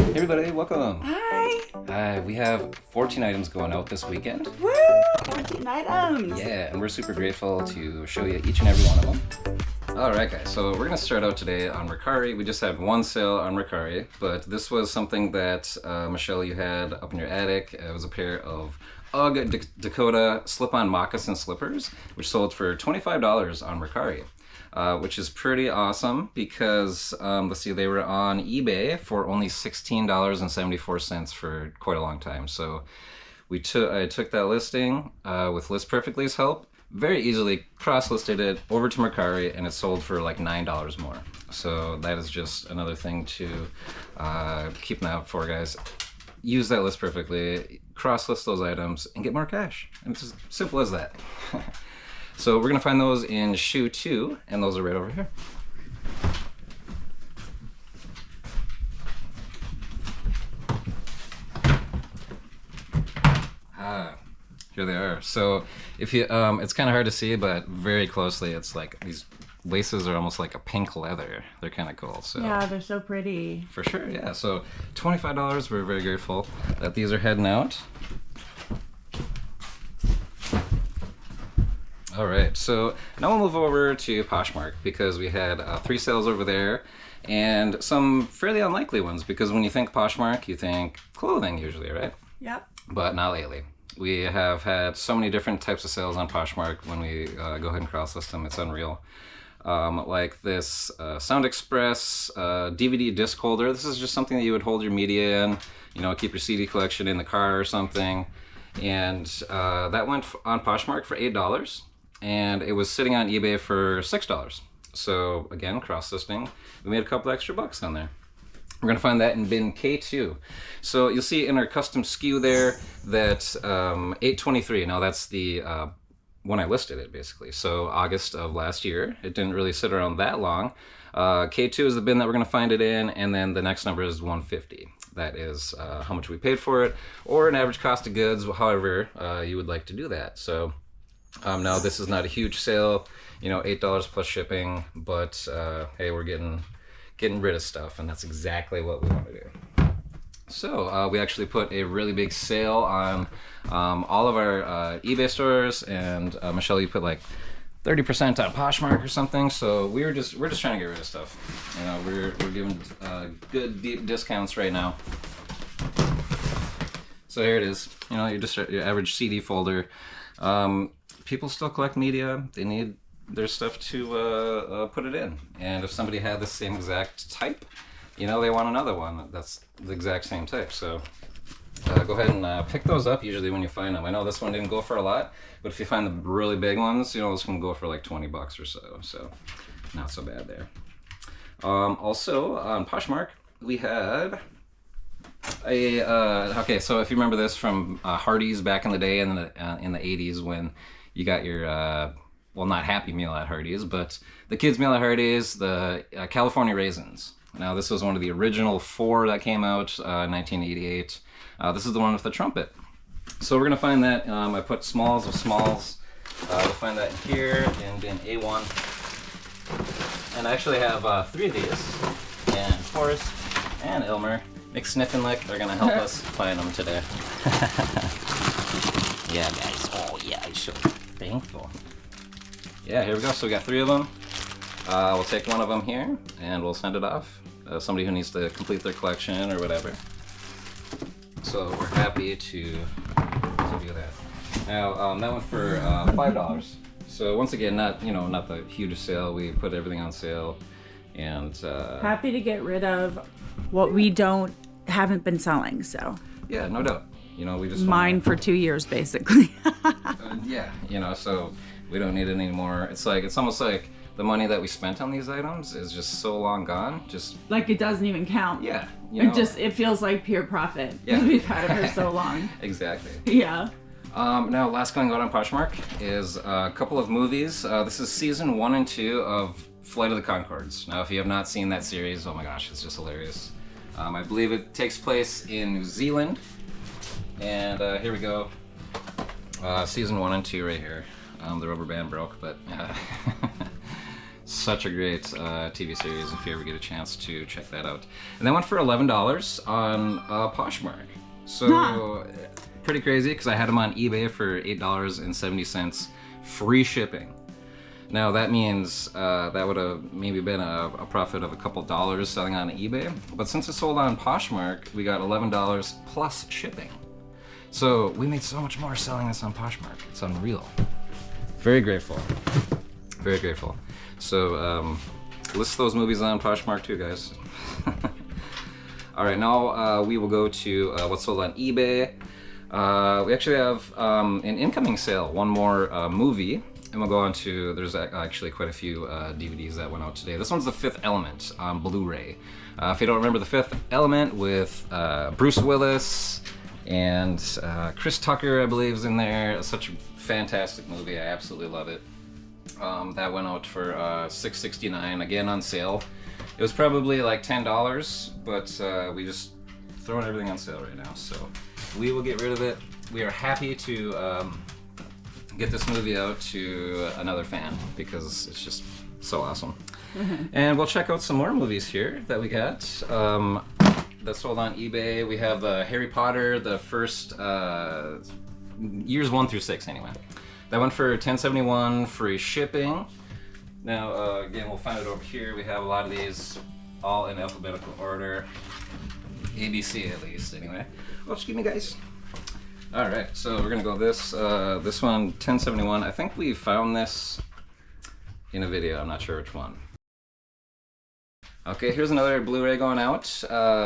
Hey everybody, welcome. Hi. Hi, we have 14 items going out this weekend. Woo! 14 items. Yeah, and we're super grateful to show you each and every one of them. Alright guys, so we're gonna start out today on Mercari. We just had one sale on Mercari, but this was something that Michelle, you had up in your attic. It was a pair of UGG Dakota slip-on moccasin slippers, which sold for $25 on Mercari. Which is pretty awesome because, let's see, they were on eBay for only $16.74 for quite a long time. So I took that listing with List Perfectly's help, very easily cross-listed it over to Mercari, and it sold for like $9 more. So that is just another thing to keep an eye out for, guys. Use that List Perfectly, cross-list those items, and get more cash. And it's as simple as that. So we're gonna find those in shoe 2, and those are right over here. Here they are. So if you, it's kind of hard to see, but very closely, it's like these laces are almost like a pink leather. They're kind of cool. So Yeah, they're so pretty. for sure, yeah. So $25. We're very grateful that these are heading out. All right, so now we'll move over to Poshmark because we had 3 sales over there and some fairly unlikely ones because when you think Poshmark, you think clothing usually, right? Yep. But not lately. We have had so many different types of sales on Poshmark when we go ahead and cross-list them. It's unreal. Like this Sound Express DVD disc holder. This is just something that you would hold your media in, you know, keep your CD collection in the car or something. And that went on Poshmark for $8. And it was sitting on eBay for $6. So again, cross-listing, we made a couple extra bucks on there. We're gonna find that in bin K2. So you'll see in our custom SKU there that $8.23. Now that's the when I listed it basically. So August of last year. It didn't really sit around that long. K2 is the bin that we're gonna find it in, and then the next number is $150. That is how much we paid for it, or an average cost of goods, however you would like to do that. So. Now this is not a huge sale, you know, $8 plus shipping, but hey, we're getting rid of stuff, and that's exactly what we want to do. So we actually put a really big sale on all of our eBay stores, and Michelle, you put like 30% on Poshmark or something. So we're just trying to get rid of stuff. You know, we're giving good deep discounts right now. So here it is. You know, your average CD folder. People still collect media. They need their stuff to put it in. And if somebody had the same exact type, you know, they want another one that's the exact same type. So go ahead and pick those up usually when you find them. I know this one didn't go for a lot, but if you find the really big ones, you know, this can go for like 20 bucks or so. So not so bad there. Also on Poshmark, we had okay, so if you remember this from Hardies back in the day in the 80s when you got your, well, not Happy Meal at Hardee's, but the kids' meal at Hardee's, the California Raisins. Now, this was one of the original 4 that came out in 1988. This is the one with the trumpet. So we're going to find that. I put smalls of smalls. We'll find that here in bin A1. And I actually have 3 of these. And Forrest and Elmer, Nick Sniff and Lick, they're going to help us find them today. Yeah, guys. Oh, yeah, I should. Thankful. Yeah, here we go. So we got 3 of them. We'll take one of them here and we'll send it off. Somebody who needs to complete their collection or whatever. So we're happy to do that. Now that went for $5. So once again, not the hugest sale. We put everything on sale, and Happy to get rid of what we haven't been selling. So yeah, no doubt. You know, we just mine for 2 years basically. Yeah, you know, so we don't need it anymore. It's almost like the money that we spent on these items is just so long gone. Just like it doesn't even count. Yeah, you know. It feels like pure profit. Yeah. We've had it for so long. Exactly. Yeah. Now, last going out on Poshmark is a couple of movies. This is season 1 and 2 of Flight of the Conchords. Now, if you have not seen that series, oh my gosh, it's just hilarious. I believe it takes place in New Zealand. And here we go. Season 1 and 2 right here. The rubber band broke, but Such a great TV series if you ever get a chance to check that out. And that went for $11 on Poshmark. So pretty crazy because I had them on eBay for $8.70 free shipping. Now that means that would have maybe been a profit of a couple dollars selling on eBay. But since it sold on Poshmark, we got $11 plus shipping. So we made so much more selling this on Poshmark. It's unreal. Very grateful. Very grateful. So list those movies on Poshmark too, guys. All right, now we will go to what's sold on eBay. We actually have an incoming sale, one more movie, and we'll go on to, there's actually quite a few DVDs that went out today. This one's The Fifth Element on Blu-ray. If you don't remember The Fifth Element with Bruce Willis and Chris Tucker, I believe, is in there. It's such a fantastic movie. I absolutely love it. That went out for $6.69, again on sale. It was probably like $10, but we just throwing everything on sale right now, so we will get rid of it. We are happy to get this movie out to another fan because it's just so awesome. And we'll check out some more movies here that we got that sold on eBay. We have Harry Potter, the first years 1 through 6 anyway. That went for $10.71 free shipping. Now again, we'll find it over here. We have a lot of these all in alphabetical order. ABC at least anyway. Oh, excuse me guys. All right, so we're gonna go this one, $10.71. I think we found this in a video. I'm not sure which one. Okay, here's another Blu-ray going out.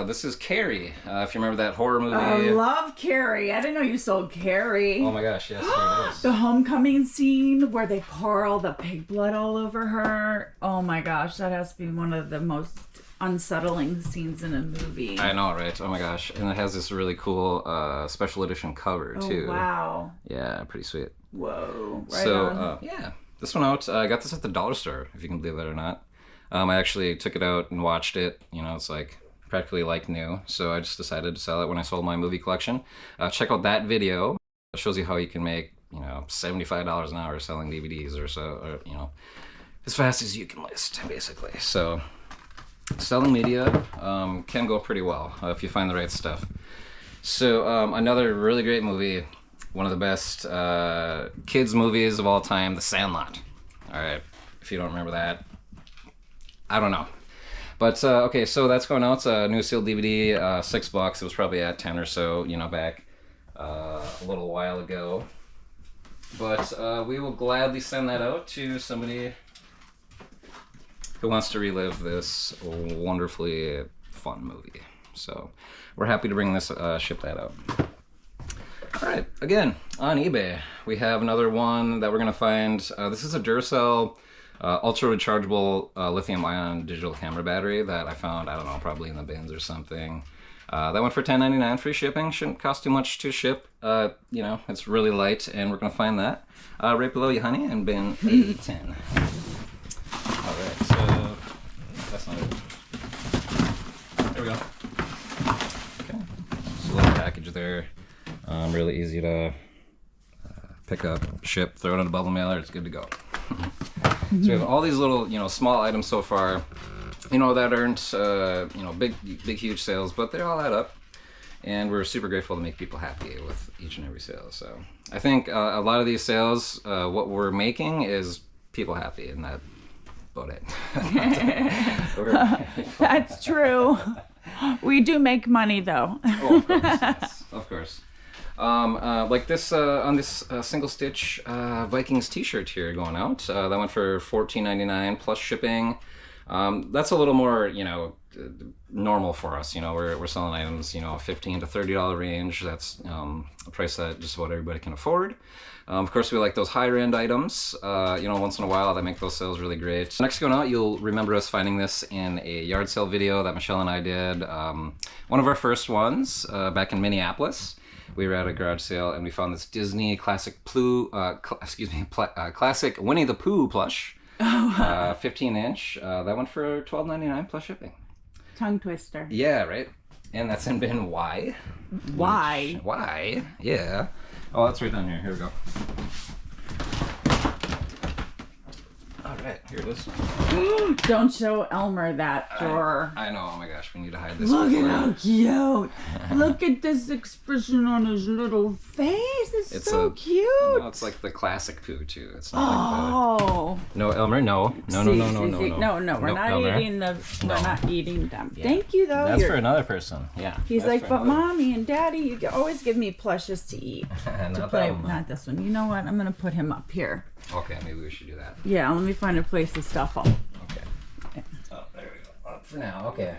This is Carrie. If you remember that horror movie. I love Carrie. I didn't know you sold Carrie. Oh my gosh, yes, here it is. The homecoming scene where they pour all the pig blood all over her. Oh my gosh, that has to be one of the most unsettling scenes in a movie. I know, right? Oh my gosh. And it has this really cool special edition cover too. Oh wow. Yeah, pretty sweet. Whoa. Right so on. yeah, this one out. I got this at the dollar store, if you can believe that or not. I actually took it out and watched it. You know, it's like practically like new. So I just decided to sell it when I sold my movie collection. Check out that video. It shows you how you can make, you know, $75 an hour selling DVDs or so, or, you know, as fast as you can list, basically. So selling media can go pretty well if you find the right stuff. So another really great movie, one of the best kids movies of all time, The Sandlot. All right, if you don't remember that, I don't know. But okay, so that's going out. It's a new sealed DVD, $6. It was probably at 10 or so, you know, back a little while ago. But we will gladly send that out to somebody who wants to relive this wonderfully fun movie. So we're happy to bring this, ship that out. All right, again, on eBay, we have another one that we're gonna find. This is a Durell ultra rechargeable lithium-ion digital camera battery that I found, I don't know, probably in the bins or something. That went for $10.99 free shipping. Shouldn't cost too much to ship. You know, it's really light, and we're gonna find that right below you, honey, in bin A10. All right, so that's not it. There we go. Okay, just a little package there. Really easy to pick up, ship, throw it in a bubble mailer. It's good to go. So we have all these little, you know, small items so far, you know, that aren't, you know, big, huge sales, but they all add up. And we're super grateful to make people happy with each and every sale. So I think a lot of these sales, what we're making is people happy, and that's about it. That's true. We do make money though. Oh, of course, yes, of course. Like this on this single stitch Vikings t-shirt here going out. That went for $14.99 plus shipping. That's a little more, you know, normal for us. You know, we're selling items, you know, $15 to $30 range. That's a price that just about everybody can afford. Of course, we like those higher end items. You know, once in a while that make those sales really great. Next going out, you'll remember us finding this in a yard sale video that Michelle and I did. One of our first ones back in Minneapolis. We were at a garage sale and we found this Disney classic classic Winnie the Pooh plush, 15-inch. That went for $12.99 plus shipping. Tongue twister. Yeah, right. And that's in bin Y. Why? Y? Yeah. Oh, that's right down here. Here we go. All right, here it is. Don't show Elmer that drawer. I know. Oh my gosh, we need to hide this. Look at how cute. Look at this expression on his little face. It's so cute. No, it's like the classic Pooh too. It's not like the... No, Elmer, no. No, we're not Elmer. eating them. We're not eating them. Yeah. Thank you though. That's for another person. Yeah. He's like, but mommy and daddy, you always give me plushes to eat. Not this one. You know what? I'm gonna put him up here. Okay, maybe we should do that. Yeah, let me find a place to stuff them. Okay. Oh, there we go. Up for now. Okay.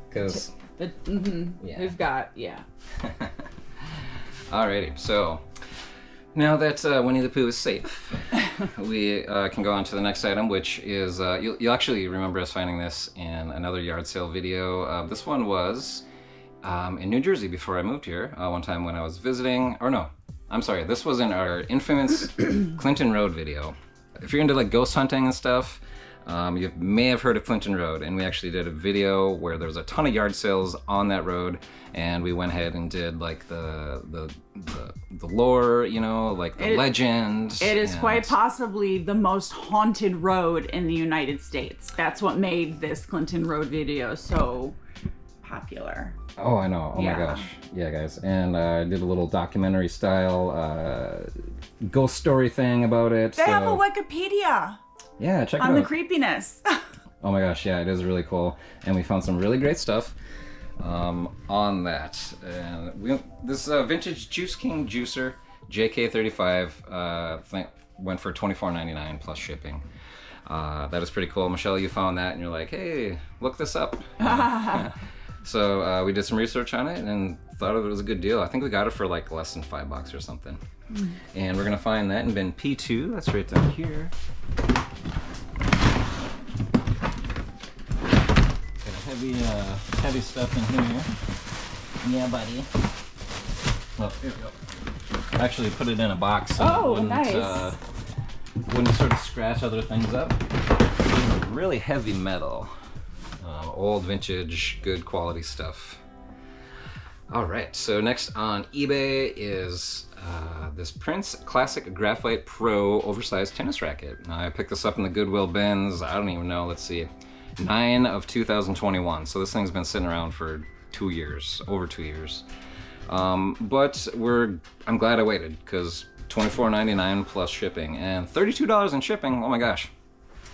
Because we've got Alrighty, so now that Winnie the Pooh is safe, we can go on to the next item, which is you'll actually remember us finding this in another yard sale video. This one was in New Jersey before I moved here. One time when I was visiting, or no, I'm sorry, this was in our infamous Clinton Road video. If you're into like ghost hunting and stuff, you may have heard of Clinton Road, and we actually did a video where there was a ton of yard sales on that road, and we went ahead and did like the lore, you know, like the legends. It is quite possibly the most haunted road in the United States. That's what made this Clinton Road video so popular. Oh, I know. Oh my gosh. Yeah, guys. And I did a little documentary style ghost story thing about it. They have a Wikipedia. Yeah, check it out. On the creepiness. Oh my gosh, yeah, it is really cool. And we found some really great stuff on that. And this vintage Juice King juicer, JK35, went for $24.99 plus shipping. That is pretty cool. Michelle, you found that and you're like, hey, look this up. So we did some research on it and thought it was a good deal. I think we got it for like less than $5 or something. And we're gonna find that in bin P2. That's right down here. Got heavy stuff in here. Yeah, buddy. Well, here we go. Actually, put it in a box so it wouldn't sort of scratch other things up. Really heavy metal. Old vintage, good quality stuff. All right, so next on eBay is this Prince Classic Graphite Pro oversized tennis racket. I picked this up in the Goodwill bins. I don't even know, let's see, 9 of 2021. So this thing's been sitting around for 2 years, over 2 years. But I'm glad I waited because $24.99 plus shipping and $32 in shipping. Oh my gosh.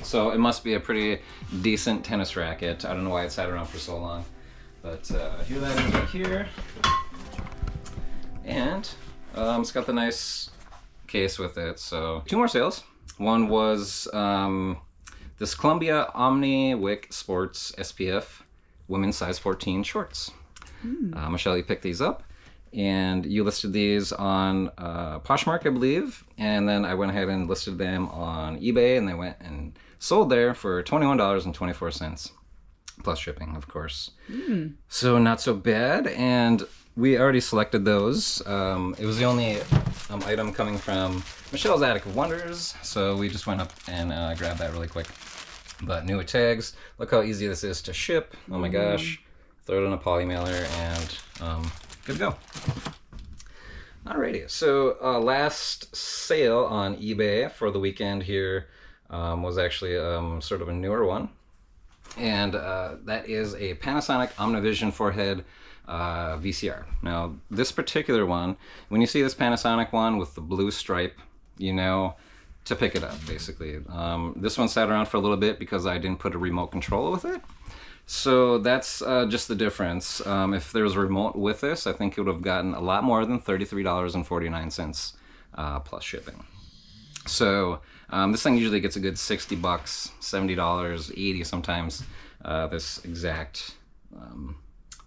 So it must be a pretty decent tennis racket. I don't know why it sat around for so long. But here that is right here. And it's got the nice case with it. So 2 more sales. One was this Columbia Omni Wick Sports SPF women's size 14 shorts. Michelle, you picked these up. And you listed these on Poshmark, I believe. And then I went ahead and listed them on eBay, and they went and sold there for $21.24. Plus shipping, of course. So not so bad. And we already selected those. It was the only item coming from Michelle's Attic of Wonders. So we just went up and grabbed that really quick. But new tags. Look how easy this is to ship. Oh my gosh. Throw it in a poly mailer and good to go. Alrighty. So last sale on eBay for the weekend here was actually sort of a newer one. And that is a Panasonic Omnivision forehead VCR. Now, this particular one, when you see this Panasonic one with the blue stripe, you know to pick it up, basically. This one sat around for a little bit because I didn't put a remote control with it. So that's just the difference. If there was a remote with this, I think it would have gotten a lot more than $33.49 plus shipping. So this thing usually gets a good $60, $70, $80 sometimes. This exact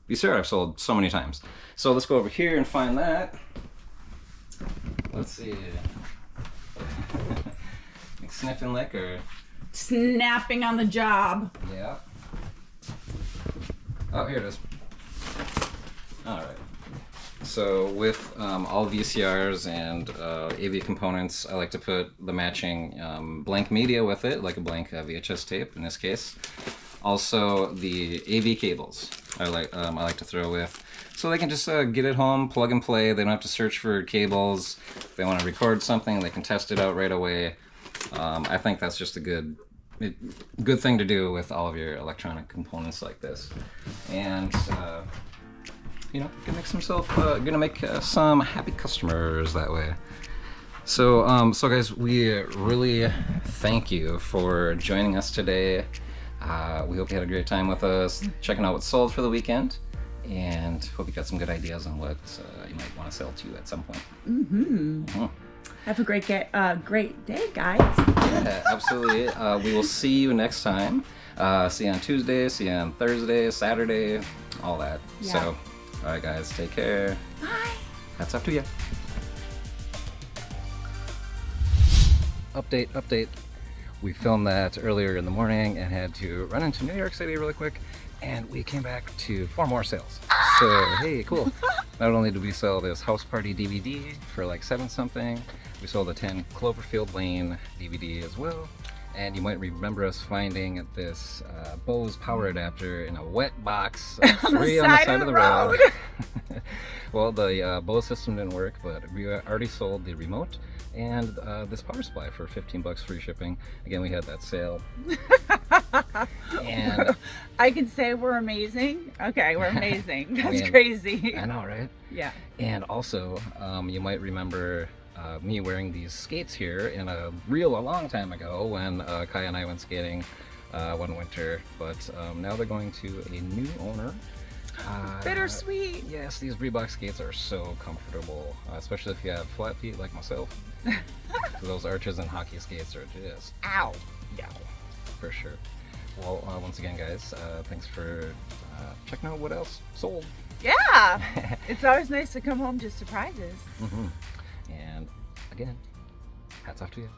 VCR I've sold so many times. So let's go over here and find that. Let's see. Sniffing lick or snapping on the job. Yeah. Oh, here it is. All right. So with all VCRs and AV components, I like to put the matching blank media with it, like a blank VHS tape in this case. Also the AV cables I like to throw with, so they can just get it home, plug and play. They don't have to search for cables. If they want to record something, they can test it out right away. I think that's just a good thing to do with all of your electronic components like this. And gonna make some happy customers that way. So guys, we really thank you for joining us today. We hope you had a great time with us, checking out what's sold for the weekend, and hope you got some good ideas on what you might want to sell to at some point. Have a great day, guys. Yeah, absolutely. We will see you next time. See you on Tuesday, see you on Thursday, Saturday, all that. Yeah. So, all right, guys, take care. Bye. Hats off to you. Update. We filmed that earlier in the morning and had to run into New York City really quick, and we came back to 4 more sales. So, hey, cool. Not only did we sell this House Party DVD for like 7 something, we sold a 10 Cloverfield Lane DVD as well. And you might remember us finding this Bose power adapter in a wet box free on the side of the road. Well, the Bose system didn't work, but we already sold the remote and this power supply for $15 free shipping. Again, we had that sale. And I can say we're amazing. Okay, we're amazing. That's crazy. I know, right? Yeah. And also, you might remember me wearing these skates here in a long time ago when Kai and I went skating one winter, but now they're going to a new owner. Bittersweet. Yes, these Reebok skates are so comfortable, especially if you have flat feet like myself. Those arches and hockey skates are just Ow. yeah, for sure. Well, once again, guys, thanks for checking out what else sold. Yeah. It's always nice to come home to surprises. And again, hats off to you.